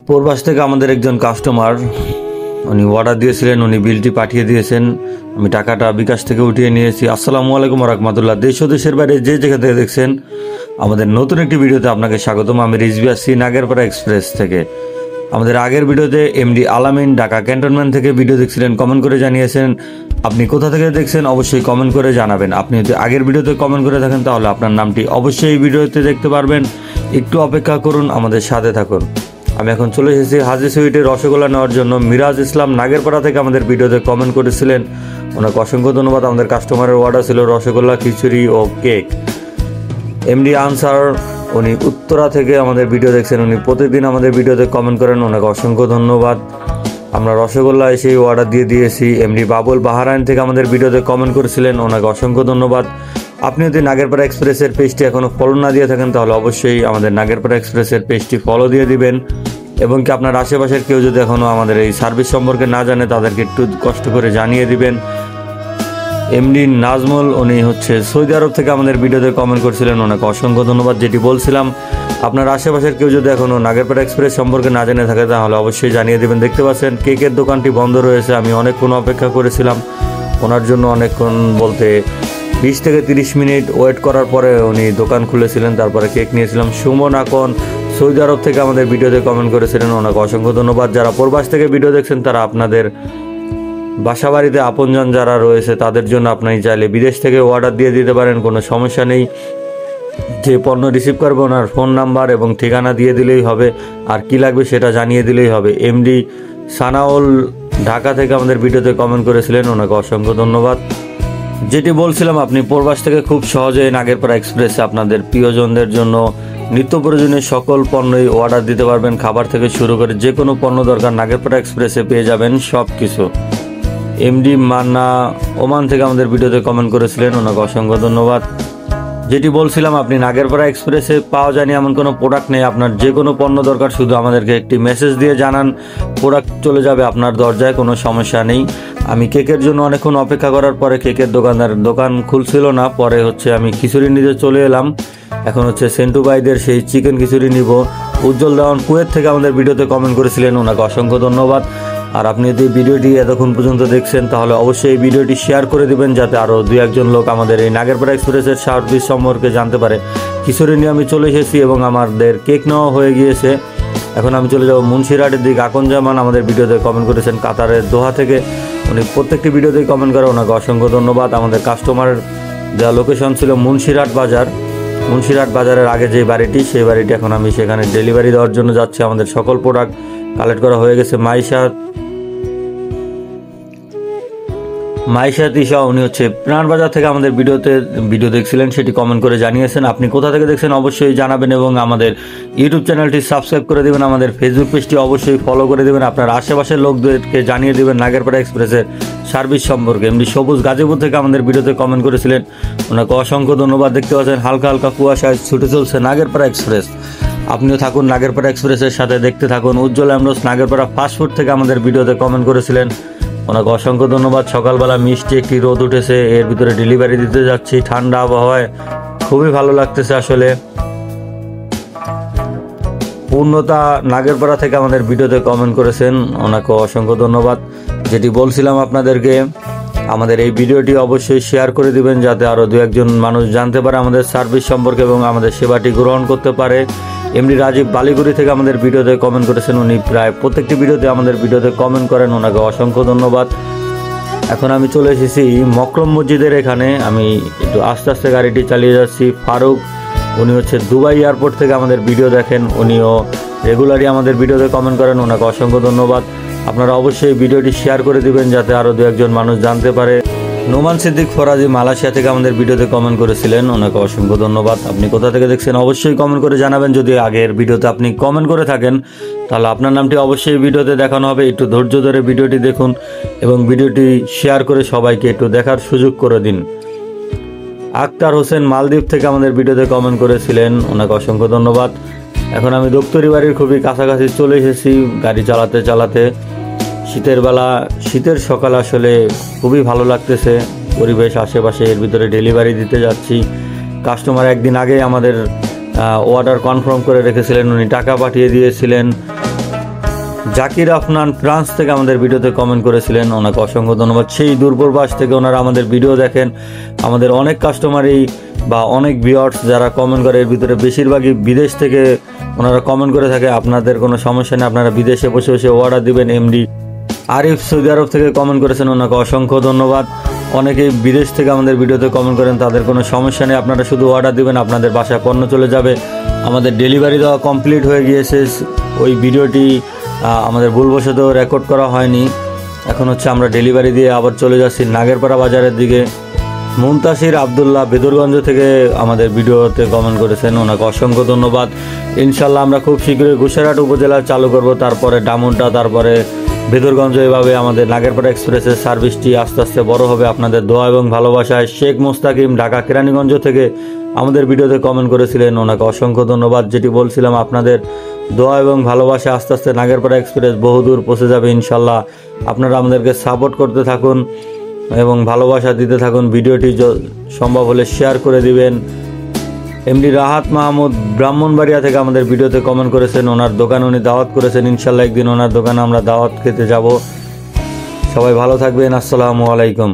প্রবাস থেকে আমাদের একজন কাস্টমার উনি অর্ডার দিয়েছিলেন, উনি বিলটি পাঠিয়ে দিয়েছেন। আমি টাকাটা বিকাশ থেকে উঠিয়ে নিয়েছি। আসসালামু আলাইকুম রাহমাতুল্লাহ। দেশ ও দেশের বাইরে যে যেখান থেকে দেখছেন আমাদের নতুন একটি ভিডিওতে আপনাকে স্বাগতম। আমি রিজভী আসছি নাগেরপাড়া এক্সপ্রেস থেকে। আমাদের আগের ভিডিওতে এমডি আলামিন ঢাকা ক্যান্টনমেন্ট থেকে ভিডিও দেখছিলেন, কমেন্ট করে জানিয়েছেন। আপনি কোথা থেকে দেখছেন অবশ্যই কমেন্ট করে জানাবেন। আপনি যদি আগের ভিডিওতে কমেন্ট করে থাকেন তাহলে আপনার নামটি অবশ্যই এই ভিডিওতে দেখতে পারবেন। একটু অপেক্ষা করুন, আমাদের সাথে থাকুন। আমি এখন চলে এসেছি হাজি সুইটের রসগোল্লা নেওয়ার জন্য। মিরাজ ইসলাম নাগেরপাড়া থেকে আমাদের ভিডিওতে কমেন্ট করেছিলেন, ওনাকে অসংখ্য ধন্যবাদ। আমাদের কাস্টমারের অর্ডার ছিল রসগোল্লা, খিচুড়ি ও কেক। এমডি আনসার উনি উত্তরা থেকে আমাদের ভিডিও দেখছেন, উনি প্রতিদিন আমাদের ভিডিওতে কমেন্ট করেন, ওনাকে অসংখ্য ধন্যবাদ। আমরা রসগোল্লা এসেই অর্ডার দিয়ে দিয়েছি। এমডি বাবুল বাহারাইন থেকে আমাদের ভিডিওতে কমেন্ট করেছিলেন, ওনাকে অসংখ্য ধন্যবাদ। আপনি যদি নাগেরপাড়া এক্সপ্রেসের পেজটি এখনও ফলো না দিয়ে থাকেন তাহলে অবশ্যই আমাদের নাগেরপাড়া এক্সপ্রেসের পেজটি ফলো দিয়ে দিবেন। এবং কি আপনার আশেপাশের কেউ যদি এখনও আমাদের এই সার্ভিস সম্পর্কে না জানে তাদেরকে একটু কষ্ট করে জানিয়ে দিবেন। এমডি নাজমুল উনি সৌদি আরব থেকে আমাদের ভিডিওতে কমেন্ট করছিলেন, ওনাকে অসংখ্য ধন্যবাদ। যেটি বলছিলাম, আপনার আশেপাশের কেউ যদি এখনও নাগেরপাড়া এক্সপ্রেস সম্পর্কে না জেনে থাকে তাহলে অবশ্যই জানিয়ে দেবেন। দেখতে পাচ্ছেন কেকের দোকানটি বন্ধ রয়েছে। আমি অনেকক্ষণ অপেক্ষা করেছিলাম ওনার জন্য, অনেকক্ষণ বলতে 20 থেকে 30 মিনিট ওয়েট করার পরে উনি দোকান খুলেছিলেন, তারপরে কেক নিয়েছিলাম। সুমন আকন সৌদি আরব থেকে আমাদের ভিডিওতে কমেন্ট করেছিলেন, ওনাকে অসংখ্য ধন্যবাদ। যারা প্রবাস থেকে ভিডিও দেখছেন তারা আপনাদের বাসা বাড়িতে আপনজন যারা রয়েছে তাদের জন্য আপনি চাইলে বিদেশ থেকে অর্ডার দিয়ে দিতে পারেন, কোনো সমস্যা নেই। যে পণ্য রিসিভ করবে ওনার ফোন নাম্বার এবং ঠিকানা দিয়ে দিলেই হবে, আর কি লাগবে সেটা জানিয়ে দিলেই হবে। এমডি সানাউল ঢাকা থেকে আমাদের ভিডিওতে কমেন্ট করেছিলেন, ওনাকে অসংখ্য ধন্যবাদ। যেটি বলছিলাম, আপনি প্রবাস থেকে খুব সহজে নাগেরপাড়া এক্সপ্রেসে আপনাদের প্রিয়জনদের জন্য নিত্য প্রয়োজনীয় সকল পণ্যই অর্ডার দিতে পারবেন। খাবার থেকে শুরু করে যে কোনো পণ্য দরকার নাগেরপাড়া এক্সপ্রেসে পেয়ে যাবেন সব কিছু। এমডি মান্না ওমান থেকে আমাদের ভিডিওতে কমেন্ট করেছিলেন, ওনাকে অসংখ্য ধন্যবাদ। যেটি বলছিলাম, আপনি নাগেরপাড়া এক্সপ্রেসে পাওয়া যায়নি এমন কোনো প্রোডাক্ট নেই। আপনার যে কোনো পণ্য দরকার শুধু আমাদেরকে একটি মেসেজ দিয়ে জানান, প্রোডাক্ট চলে যাবে আপনার দরজায়, কোনো সমস্যা নেই। আমি কেকের জন্য অনেকক্ষণ অপেক্ষা করার পরে কেকের দোকান খুলছিল না, পরে আমি খিচুড়ি নিতে চলে এলাম। এখন সেন্টু ভাইদের সেই চিকেন খিচুড়ি নিব। উজ্জ্বল দেওয়ান কুয়েত থেকে আমাদের ভিডিওতে কমেন্ট করেছিলেন, ওনাকে অসংখ্য ধন্যবাদ। আর আপনি যদি ভিডিওটি এতক্ষণ পর্যন্ত দেখছেন তাহলে অবশ্যই এই ভিডিওটি শেয়ার করে দিবেন, যাতে আরও 2-1 লোক আমাদের এই নাগেরপাড়া এক্সপ্রেসের সার্ভিস সম্পর্কে জানতে পারে। খিচুড়ি নিয়ে আমি চলে এসেছি এবং আমাদের কেক নেওয়া হয়ে গিয়েছে। এখন আমি চলে যাব মুন্সিরহাটের দিকে। আকনজামান আমাদের ভিডিওতে কমেন্ট করেছেন কাতারের দোহা থেকে, উনি প্রত্যেকটি ভিডিওতেই কমেন্ট করে, ওনাকে অসংখ্য ধন্যবাদ। আমাদের কাস্টমার যা লোকেশন ছিল মুন্সিরহাট বাজার, মুন্সিরহাট বাজারের আগে যে বাড়িটি, সেই বাড়িটি এখন আমি সেখানে ডেলিভারি দেওয়ার জন্য যাচ্ছি। আমাদের সকল প্রোডাক্ট কালেক্ট করা হয়ে গেছে। মাইশা তিশা উনি প্রাণবাজার থেকে আমাদের ভিডিও দেখছিলেন, সেটি কমেন্ট করে জানিয়েছেন। আপনি কোথা থেকে দেখছেন অবশ্যই জানাবেন এবং আমাদের ইউটিউব চ্যানেলটি সাবস্ক্রাইব করে দেবেন, আমাদের ফেসবুক পেজটি অবশ্যই ফলো করে দেবেন। আপনার আশেপাশের লোকদেরকে জানিয়ে দেবেন নাগেরপাড়া এক্সপ্রেসের সার্ভিস সম্পর্কে। এমনি সবুজ গাজীপুর থেকে আমাদের ভিডিওতে কমেন্ট করেছিলেন, ওনাকে অসংখ্য ধন্যবাদ। দেখতে পাচ্ছেন হালকা হালকা কুয়াশায় ছুটে চলছে নাগেরপাড়া এক্সপ্রেস। আপনিও থাকুন নাগেরপাড়া এক্সপ্রেসের সাথে, দেখতে থাকুন। উজ্জ্বল অ্যামরোস নাগেরপাড়া ফাস্টফুড থেকে আমাদের ভিডিওতে কমেন্ট করেছিলেন, ওনাকে অসংখ্য ধন্যবাদ। সকালবেলা মিষ্টি একটি রোদ উঠেছে, এর ভিতরে ডেলিভারি দিতে যাচ্ছি ঠান্ডা আবহাওয়ায়, খুবই ভালো লাগতেছে আসলে। পূর্ণতা নাগেরপাড়া থেকে আমাদের ভিডিওতে কমেন্ট করেছেন, ওনাকে অসংখ্য ধন্যবাদ। যেটি বলছিলাম আপনাদেরকে, আমাদের এই ভিডিওটি অবশ্যই শেয়ার করে দিবেন, যাতে আরও 2-1 মানুষ জানতে পারে আমাদের সার্ভিস সম্পর্কে এবং আমাদের সেবাটি গ্রহণ করতে পারে। এমডি রাজীব বালিগুড়ি থেকে আমাদের ভিডিওতে কমেন্ট করেছেন, উনি প্রায় প্রত্যেকটি ভিডিওতে আমাদের ভিডিওতে কমেন্ট করেন, ওনাকে অসংখ্য ধন্যবাদ। এখন আমি চলে এসেছি মকরম মসজিদের এখানে, আমি একটু আস্তে আস্তে গাড়িটি চালিয়ে যাচ্ছি। ফারুক উনি দুবাই এয়ারপোর্ট থেকে আমাদের ভিডিও দেখেন, উনিও রেগুলারই আমাদের ভিডিওতে কমেন্ট করেন, ওনাকে অসংখ্য ধন্যবাদ। আপনারা অবশ্যই ভিডিওটি শেয়ার করে দিবেন, যাতে আরও 2-1 মানুষ জানতে পারে। নোমান সিদ্দিক ফরাজি মালয়েশিয়া থেকে আমাদের ভিডিওতে কমেন্ট করেছিলেন, ওনাকে অসংখ্য ধন্যবাদ। আপনি কোথা থেকে দেখছেন অবশ্যই কমেন্ট করে জানাবেন। যদি আগের ভিডিওতে আপনি কমেন্ট করে থাকেন তাহলে আপনার নামটি অবশ্যই ভিডিওতে দেখানো হবে। একটু ধৈর্য ধরে ভিডিওটি দেখুন এবং ভিডিওটি শেয়ার করে সবাইকে একটু দেখার সুযোগ করে দিন। আক্তার হোসেন মালদ্বীপ থেকে আমাদের ভিডিওতে কমেন্ট করেছিলেন, ওনাকে অসংখ্য ধন্যবাদ। এখন আমি দপ্তরি বাড়ির খুবই কাছাকাছি চলে এসেছি গাড়ি চালাতে চালাতে। শীতের বেলা, শীতের সকাল আসলে খুবই ভালো লাগতেছে পরিবেশ আশেপাশে। এর ভিতরে ডেলিভারি দিতে যাচ্ছি। কাস্টমার একদিন আগে আমাদের অর্ডার কনফার্ম করে রেখেছিলেন, উনি টাকা পাঠিয়ে দিয়েছিলেন। জাকির আফনান ফ্রান্স থেকে আমাদের ভিডিওতে কমেন্ট করেছিলেন, ওনাকে অসংখ্য ধন্যবাদ। সেই দূরপ্রবাস থেকে ওনারা আমাদের ভিডিও দেখেন। আমাদের অনেক কাস্টমারই বা অনেক ভিউয়ার্স যারা কমেন্ট করে, এর ভিতরে বেশিরভাগই বিদেশ থেকে ওনারা কমেন্ট করে থাকে। আপনাদের কোনো সমস্যা নেই, আপনারা বিদেশে বসে বসে অর্ডার দিবেন। এমডি আরিফ সৌদি আরব থেকে কমেন্ট করেছেন, ওনাকে অসংখ্য ধন্যবাদ। অনেকেই বিদেশ থেকে আমাদের ভিডিওতে কমেন্ট করেন, তাদের কোনো সমস্যা নেই, আপনারা শুধু অর্ডার দিবেন, আপনাদের বাসায় পণ্য চলে যাবে। আমাদের ডেলিভারি দেওয়া কমপ্লিট হয়ে গিয়েছে। ওই ভিডিওটি আমাদের ভুলবশত রেকর্ড করা হয়নি। এখন হচ্ছে আমরা ডেলিভারি দিয়ে আবার চলে যাচ্ছি নাগেরপাড়া বাজারের দিকে। মুনতাসির আবদুল্লাহ বেদরগঞ্জ থেকে আমাদের ভিডিওতে কমেন্ট করেছেন, ওনাকে অসংখ্য ধন্যবাদ। ইনশাল্লাহ আমরা খুব শীঘ্রই গুসেরহাট উপজেলা চালু করব, তারপরে ডামুনটা, তারপরে বেদরগঞ্জ। এভাবে আমাদের নাগেরপাড়া এক্সপ্রেসের সার্ভিসটি আস্তে আস্তে বড় হবে আপনাদের দোয়া এবং ভালোবাসায়। শেখ মোস্তাকিম ঢাকা কেরানীগঞ্জ থেকে আমাদের ভিডিওতে কমেন্ট করেছিলেন, ওনাকে অসংখ্য ধন্যবাদ। যেটি বলছিলাম, আপনাদের দোয়া এবং ভালোবাসা আস্তে আস্তে নাগেরপাড়া এক্সপ্রেস বহুদূর পৌঁছে যাবে ইনশাল্লাহ। আপনারা আমাদেরকে সাপোর্ট করতে থাকুন এবং ভালোবাসা দিতে থাকুন। ভিডিওটি সম্ভব হলে শেয়ার করে দিবেন। এমডি রাহাত মাহমুদ ব্রাহ্মণবাড়িয়া থেকে আমাদের ভিডিওতে কমেন্ট করেছেন, ওনার দোকানে উনি দাওয়াত করেছেন। ইনশাল্লাহ একদিন ওনার দোকানে আমরা দাওয়াত খেতে যাব। সবাই ভালো থাকবেন। আসসালামু আলাইকুম।